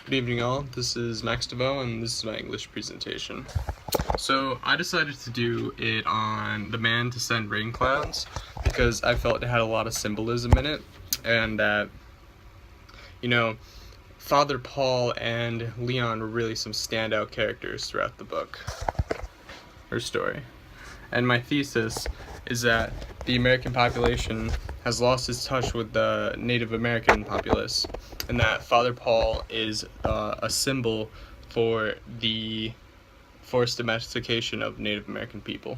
Good evening all, this is Max DeVoe and this is my English presentation. So I decided to do it on the man to send rain clouds because I felt it had a lot of symbolism in it, and that, Father Paul and Leon were really some standout characters throughout the book, or story. And my thesis is that the American population has lost its touch with the Native American populace, and that Father Paul is a symbol for the forced domestication of Native American people.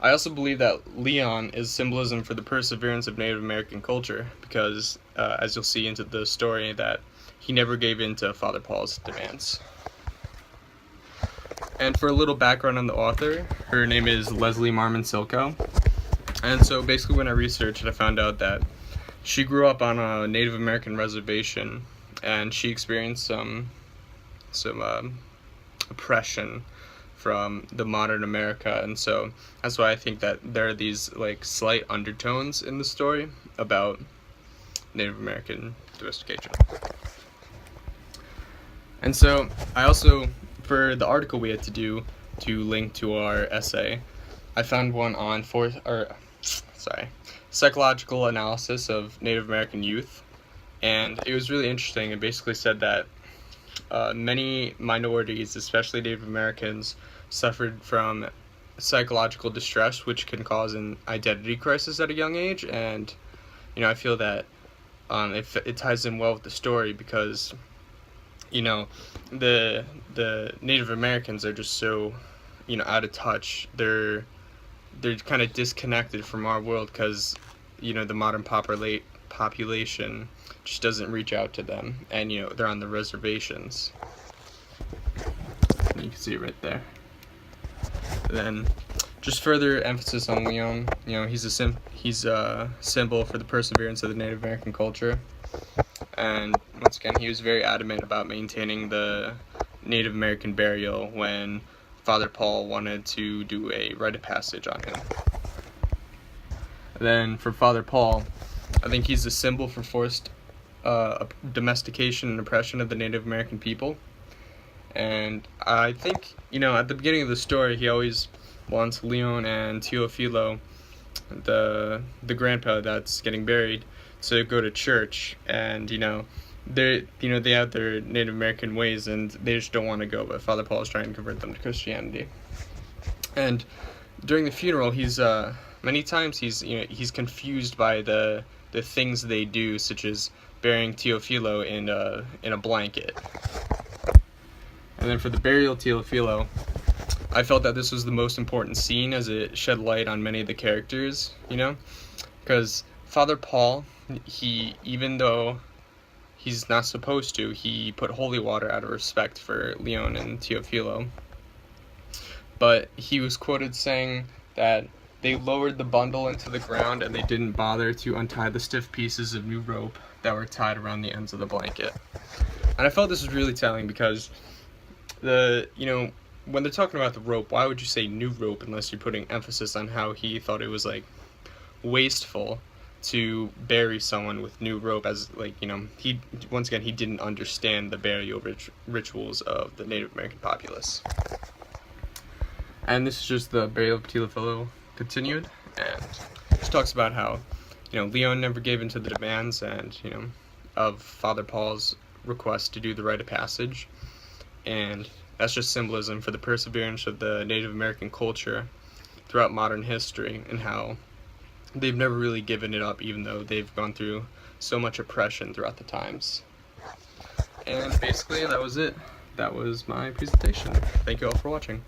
I also believe that Leon is symbolism for the perseverance of Native American culture because, as you'll see into the story, that he never gave in to Father Paul's demands. And for a little background on the author, her name is Leslie Marmon Silko. And so basically when I researched, I found out that she grew up on a Native American reservation and she experienced some oppression from the modern America, and so that's why I think that there are these slight undertones in the story about Native American domestication. And so I also, for the article we had to do to link to our essay, I found one on psychological analysis of Native American youth, and it was really interesting. It basically said that many minorities, especially Native Americans, suffered from psychological distress, which can cause an identity crisis at a young age. And I feel that it ties in well with the story because the Native Americans are just so out of touch. They're kind of disconnected from our world because the modern population just doesn't reach out to them, and they're on the reservations. You can see it right there. Then just further emphasis on Leon. He's a symbol for the perseverance of the Native American culture, and once again he was very adamant about maintaining the Native American burial when Father Paul wanted to do a rite of passage on him. Then for Father Paul, I think he's a symbol for forced domestication and oppression of the Native American people. And I think, at the beginning of the story, he always wants Leon and Teofilo, the grandpa that's getting buried, to go to church. And, they have their Native American ways and they just don't want to go, but Father Paul is trying to convert them to Christianity. And during the funeral, he's many times he's confused by the things they do, such as burying Teofilo in a blanket. And then for the burial of Teofilo, I felt that this was the most important scene as it shed light on many of the characters, because Father Paul, even though he's not supposed to, he put holy water out of respect for Leon and Teofilo. But he was quoted saying that they lowered the bundle into the ground and they didn't bother to untie the stiff pieces of new rope that were tied around the ends of the blanket. And I felt this was really telling because when they're talking about the rope, why would you say new rope unless you're putting emphasis on how he thought it was wasteful to bury someone with new rope, as he didn't understand the burial rituals of the Native American populace. And this is just the burial of Teofilo continued, and she talks about how Leon never gave in to the demands and of Father Paul's request to do the rite of passage, and that's just symbolism for the perseverance of the Native American culture throughout modern history and how they've never really given it up, even though they've gone through so much oppression throughout the times. And basically that was it. That was my presentation. Thank you all for watching.